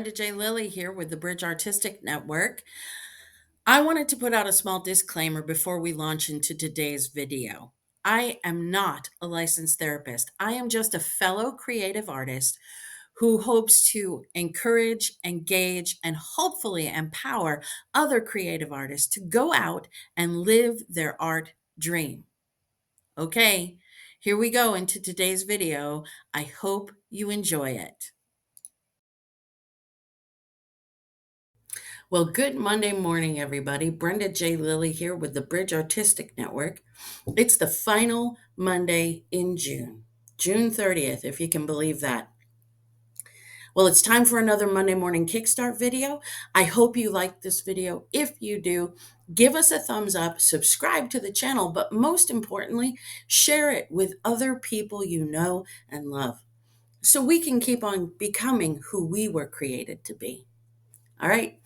Brenda J. Lilly here with the Bridge Artistic Network. I wanted to put out a small disclaimer before we launch into today's video. I am not a licensed therapist. I am just a fellow creative artist who hopes to encourage, engage, and hopefully empower other creative artists to go out and live their art dream. Okay, here we go into today's video. I hope you enjoy it. Well, good Monday morning, everybody. Brenda J. Lilly here with the Bridge Artistic Network. It's the final Monday in June, June 30th, if you can believe that. Well, it's time for another Monday morning Kickstart video. I hope you like this video. If you do, give us a thumbs up, subscribe to the channel, but most importantly, share it with other people you know and love so we can keep on becoming who we were created to be. All right.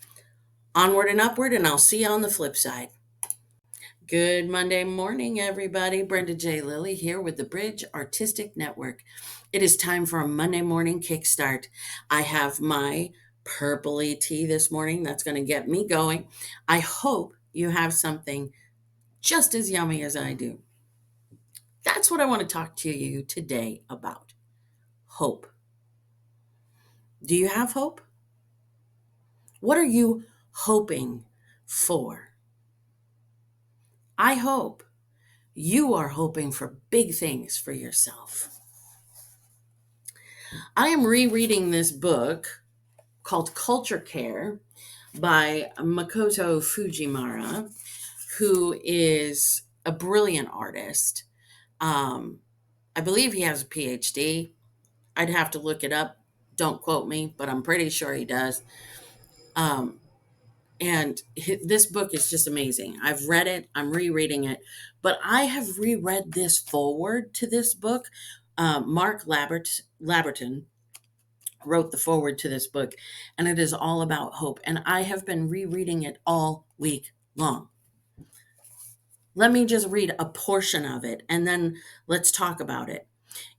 Onward and upward, and I'll see you on the flip side. Good Monday morning, everybody. Brenda J. Lilly here with the Bridge Artistic Network. It is time for a Monday morning kickstart. I have my purpley tea this morning that's going to get me going. I hope you have something just as yummy as I do. That's what I want to talk to you today about. Hope. Do you have hope? What are you hoping for? I hope you are hoping for big things for yourself. I am rereading this book called Culture Care by Makoto Fujimura, who is a brilliant artist. I believe he has a PhD. I'd have to look it up. Don't quote me, but I'm pretty sure he does. And this book is just amazing. I've read it, I'm rereading it, but I have reread this forward to this book. Mark Laberton wrote the forward to this book, and it is all about hope. And I have been rereading it all week long. Let me just read a portion of it, and then let's talk about it.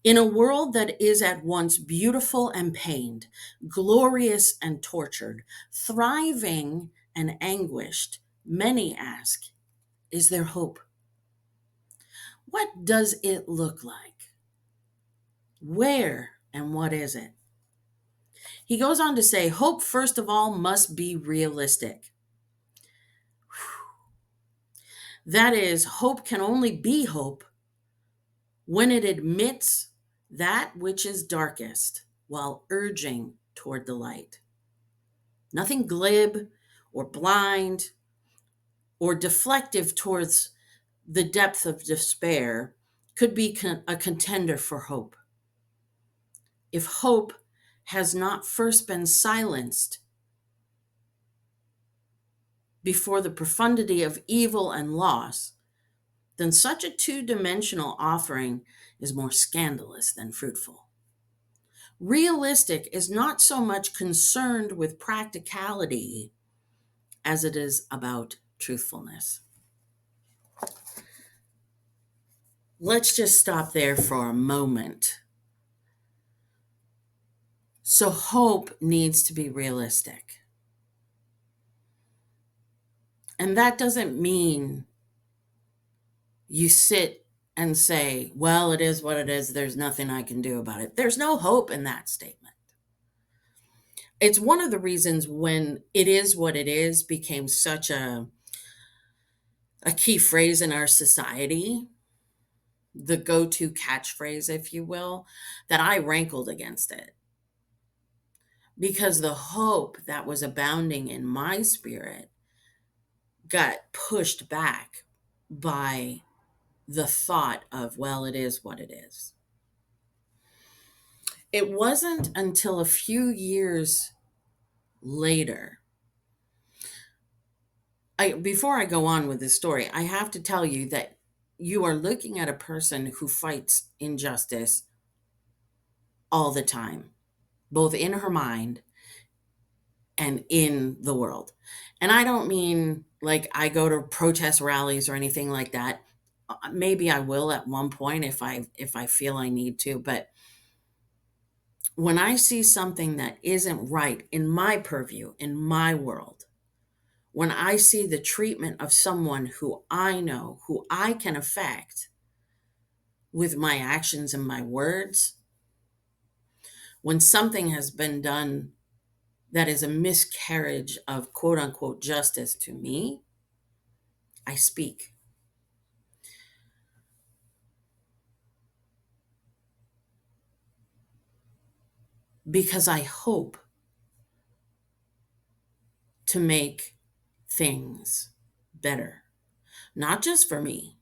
In a world that is at once beautiful and pained, glorious and tortured, thriving and anguished, many ask, is there hope? What does it look like? Where and what is it? He goes on to say, hope, first of all, must be realistic. That is, hope can only be hope when it admits that which is darkest while urging toward the light. Nothing glib or blind or deflective towards the depth of despair could be a contender for hope. If hope has not first been silenced before the profundity of evil and loss, then such a two-dimensional offering is more scandalous than fruitful. Realistic is not so much concerned with practicality as it is about truthfulness. Let's just stop there for a moment. So hope needs to be realistic. And that doesn't mean you sit and say, well, it is what it is. There's nothing I can do about it. There's no hope in that statement. It's one of the reasons when it is what it is became such a key phrase in our society, the go-to catchphrase, if you will, that I rankled against it. Because the hope that was abounding in my spirit got pushed back by the thought of, well, it is what it is. It wasn't until a few years later, before I go on with this story, I have to tell you that you are looking at a person who fights injustice all the time, both in her mind and in the world. And I don't mean like I go to protest rallies or anything like that. Maybe I will at one point if I feel I need to, but When I see something that isn't right in my purview, in my world, when I see the treatment of someone who I know, who I can affect with my actions and my words, when something has been done that is a miscarriage of quote unquote justice to me, I speak. Because I hope to make things better, not just for me,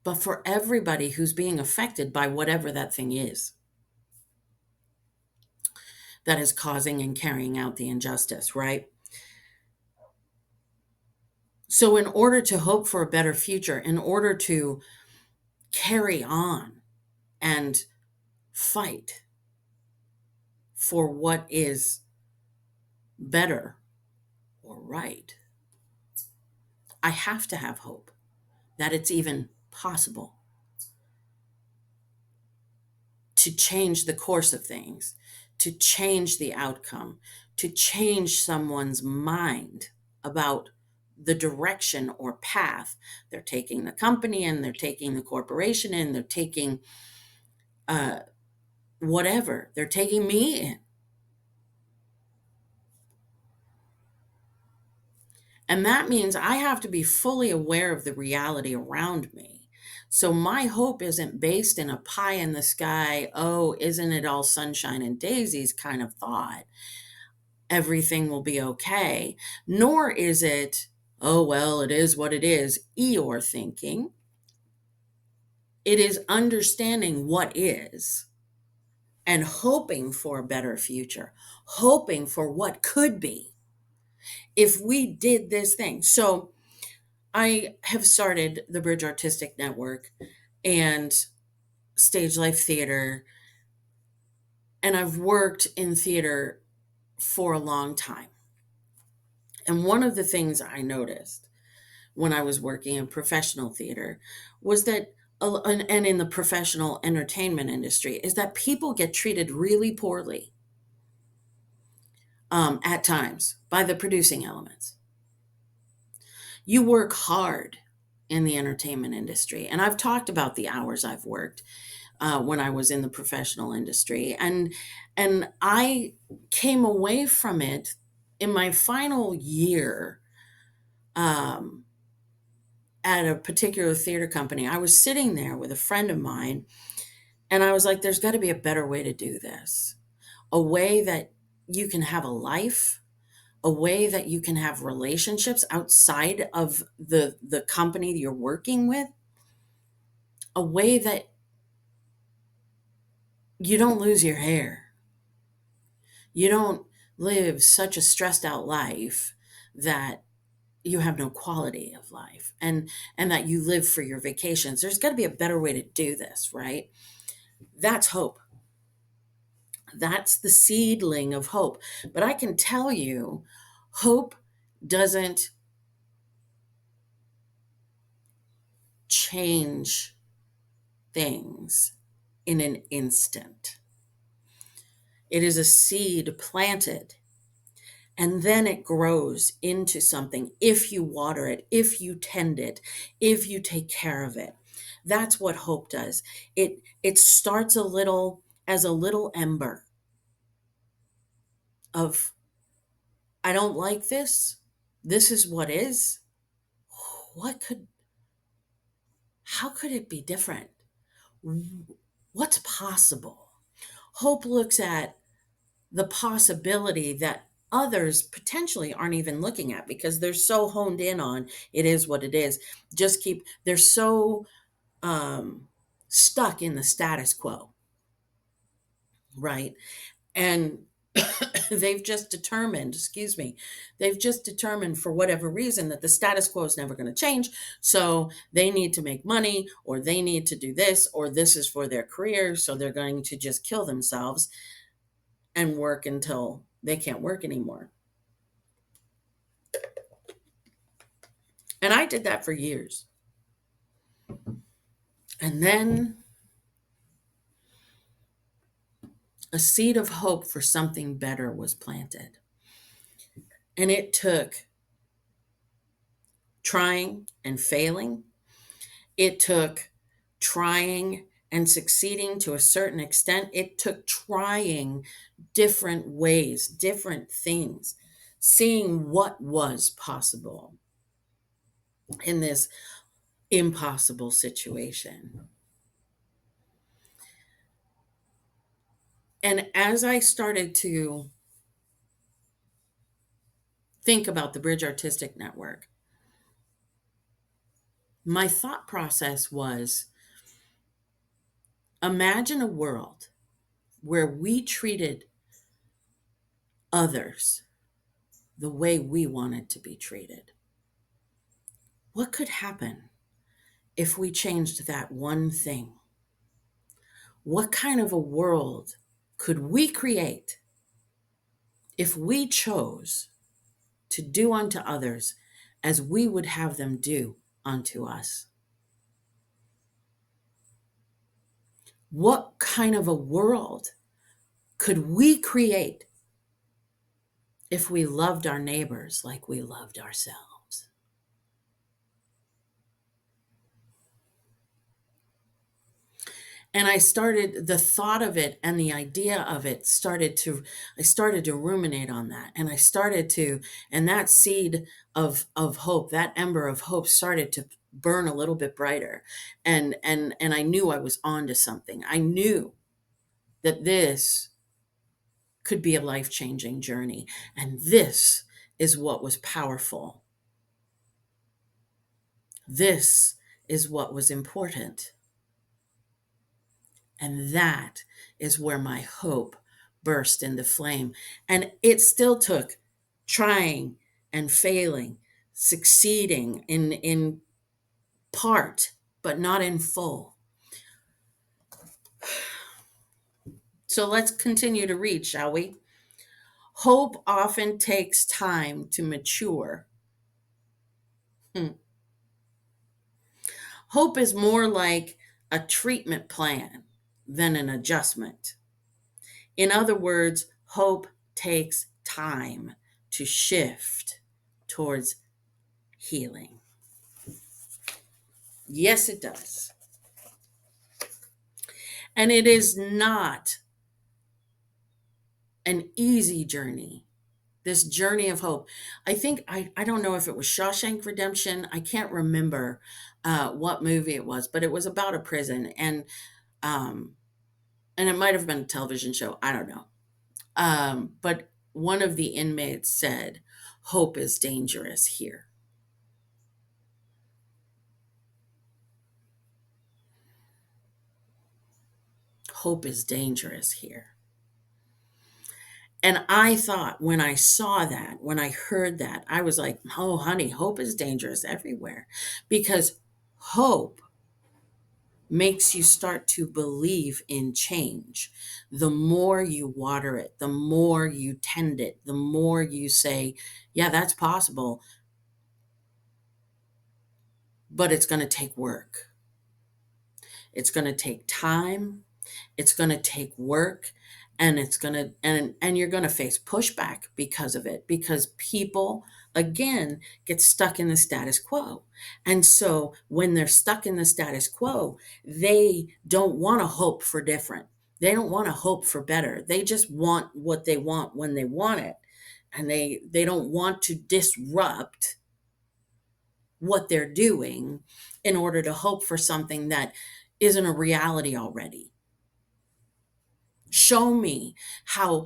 but for everybody who's being affected by whatever that thing is that is causing and carrying out the injustice, right? So, in order to hope for a better future, in order to carry on and fight for what is better or right, I have to have hope that it's even possible to change the course of things, to change the outcome, to change someone's mind about the direction or path they're taking the company in, they're taking the corporation in, they're taking uh, whatever, they're taking me in. And that means I have to be fully aware of the reality around me. So my hope isn't based in a pie in the sky, oh, isn't it all sunshine and daisies kind of thought. Everything will be okay. Nor is it, oh, well, it is what it is, Eeyore thinking. It is understanding what is and hoping for a better future, hoping for what could be if we did this thing. So I have started the Bridge Artistic Network and Stage Life Theater, and I've worked in theater for a long time. And one of the things I noticed when I was working in professional theater was that, and in the professional entertainment industry, is that people get treated really poorly at times by the producing elements. You work hard in the entertainment industry. And I've talked about the hours I've worked when I was in the professional industry. And I came away from it in my final year um, at a particular theater company. I was sitting there with a friend of mine, and I was like, there's got to be a better way to do this, a way that you can have a life, a way that you can have relationships outside of the company you're working with, a way that you don't lose your hair. You don't live such a stressed out life that you have no quality of life, and that you live for your vacations. There's got to be a better way to do this, right? That's hope. That's the seedling of hope. But I can tell you, hope doesn't change things in an instant. It is a seed planted, and then it grows into something if you water it, if you tend it, if you take care of it. That's what hope does. It starts a little, as a little ember of, I don't like this. This is what is. What could How could it be different? What's possible? Hope looks at the possibility that others potentially aren't even looking at because they're so honed in on it is what it is. They're so um, stuck in the status quo, right? And they've just determined, excuse me, they've just determined for whatever reason that the status quo is never going to change. So they need to make money, or they need to do this, or this is for their career. So they're going to just kill themselves and work until they can't work anymore. And I did that for years. And then A seed of hope for something better was planted. And it took trying and failing. It took trying and succeeding to a certain extent. It took trying different ways, different things, seeing what was possible in this impossible situation. And as I started to think about the Bridge Artistic Network, my thought process was, imagine a world where we treated others the way we wanted to be treated. What could happen if we changed that one thing? What kind of a world could we create if we chose to do unto others as we would have them do unto us? What kind of a world could we create if we loved our neighbors like we loved ourselves? And the thought of it and the idea of it I started to ruminate on that. And and that seed of hope, that ember of hope started to burn a little bit brighter. And I knew I was onto something. I knew that this could be a life-changing journey. And this is what was powerful. This is what was important. And that is where my hope burst into flame. And it still took trying and failing, succeeding in part, but not in full. So let's continue to read, shall we? Hope often takes time to mature. Hope is more like a treatment plan than an adjustment. In other words, hope takes time to shift towards healing. Yes, it does. And it is not an easy journey, this journey of hope. I don't know if it was Shawshank Redemption. I can't remember what movie it was, but it was about a prison. And it might have been a television show. I don't know. But one of the inmates said, hope is dangerous here. Hope is dangerous here. And I thought when I saw that, when I heard that, I was like, oh, honey, hope is dangerous everywhere, because hope makes you start to believe in change. The more you water it, the more you tend it, the more you say, yeah, that's possible, but it's going to take work. It's going to take time. It's going to take work, and and you're going to face pushback because of it, because people again get stuck in the status quo. And so when they're stuck in the status quo, they don't want to hope for different. They don't want to hope for better. They just want what they want when they want it. And they don't want to disrupt what they're doing in order to hope for something that isn't a reality already. Show me how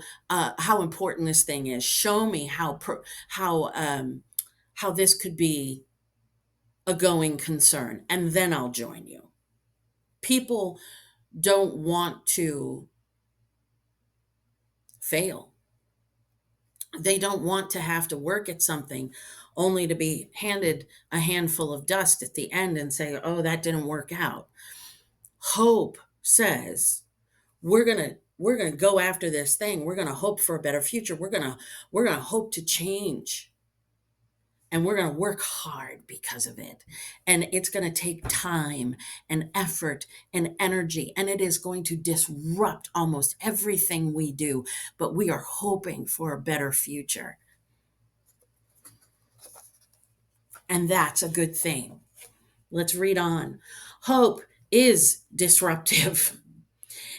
important this thing is. Show me how this could be a going concern, and then I'll join you. People don't want to fail. They don't want to have to work at something only to be handed a handful of dust at the end and say, oh, that didn't work out. Hope says, we're going to go after this thing. We're going to hope for a better future. We're going to hope to change And we're going to work hard because of it. And it's going to take time and effort and energy. And it is going to disrupt almost everything we do. But we are hoping for a better future. And that's a good thing. Let's read on. Hope is disruptive.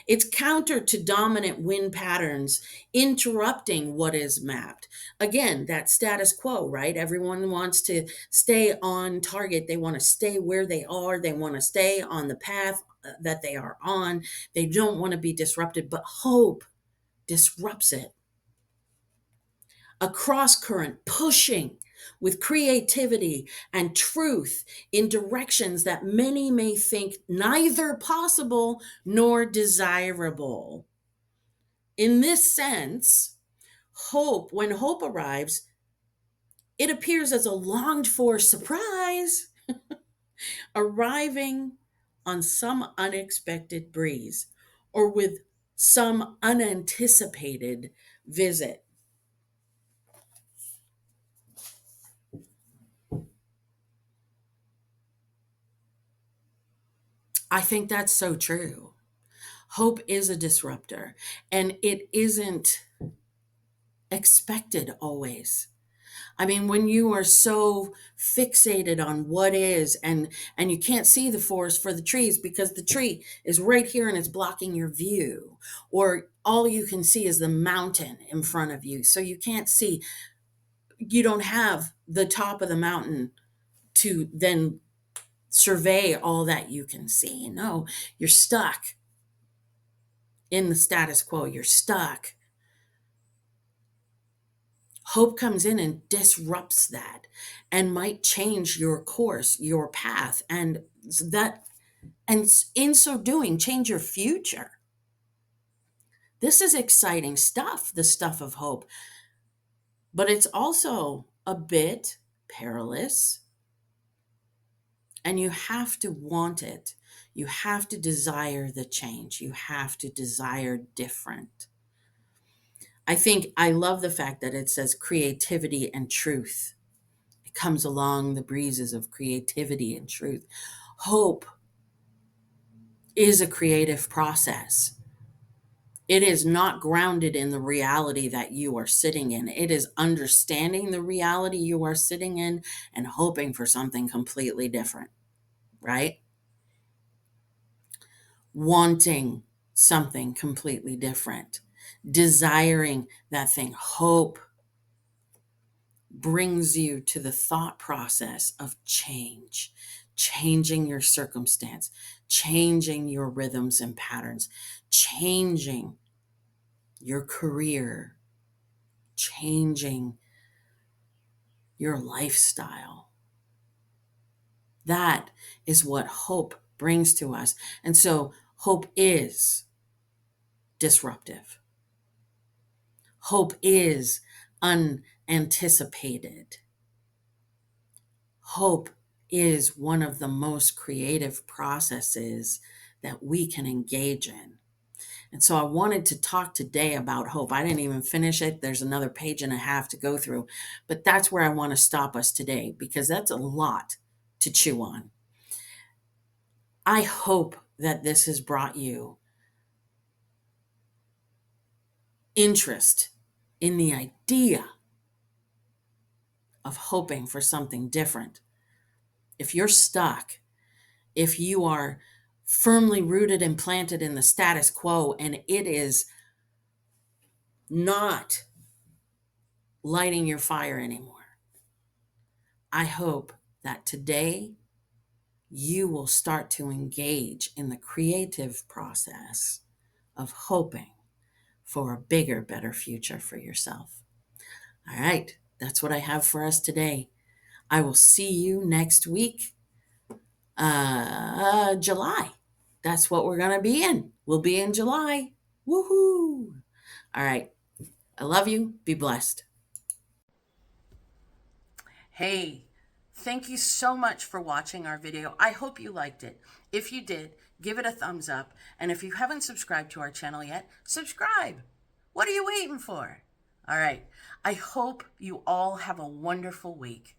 It's counter to dominant wind patterns, interrupting what is mapped. Again, that status quo, right? Everyone wants to stay on target. They want to stay where they are. They want to stay on the path that they are on. They don't want to be disrupted, but hope disrupts it. A cross current pushing with creativity and truth in directions that many may think neither possible nor desirable. In this sense, hope, when hope arrives, it appears as a longed for surprise arriving on some unexpected breeze or with some unanticipated visit. I think that's so true. Hope is a disruptor, and it isn't expected always. I mean, when you are so fixated on what is, and you can't see the forest for the trees because the tree is right here and it's blocking your view, or all you can see is the mountain in front of you. So you can't see, you don't have the top of the mountain to then survey all that you can see. No, you're stuck in the status quo. You're stuck. Hope comes in and disrupts that and might change your course, your path, and that, and in so doing, change your future. This is exciting stuff, the stuff of hope, but it's also a bit perilous, and you have to want it. You have to desire the change. You have to desire different. I think I love the fact that it says creativity and truth. It comes along the breezes of creativity and truth. Hope is a creative process. It is not grounded in the reality that you are sitting in. It is understanding the reality you are sitting in and hoping for something completely different, right? Wanting something completely different, desiring that thing. Hope brings you to the thought process of change, changing your circumstance, changing your rhythms and patterns, changing your career, changing your lifestyle. That is what hope brings to us. And so hope is disruptive. Hope is unanticipated. Hope is one of the most creative processes that we can engage in. And so I wanted to talk today about hope. I didn't even finish it. There's another page and a half to go through, but that's where I want to stop us today because that's a lot to chew on. I hope that this has brought you interest in the idea of hoping for something different. If you're stuck, if you are firmly rooted and planted in the status quo and it is not lighting your fire anymore, I hope that today you will start to engage in the creative process of hoping for a bigger, better future for yourself. All right, that's what I have for us today. I will see you next week, July. That's what we're going to be in. We'll be in July. Woohoo! All right. I love you. Be blessed. Hey, thank you so much for watching our video. I hope you liked it. If you did, give it a thumbs up. And if you haven't subscribed to our channel yet, subscribe. What are you waiting for? All right. I hope you all have a wonderful week.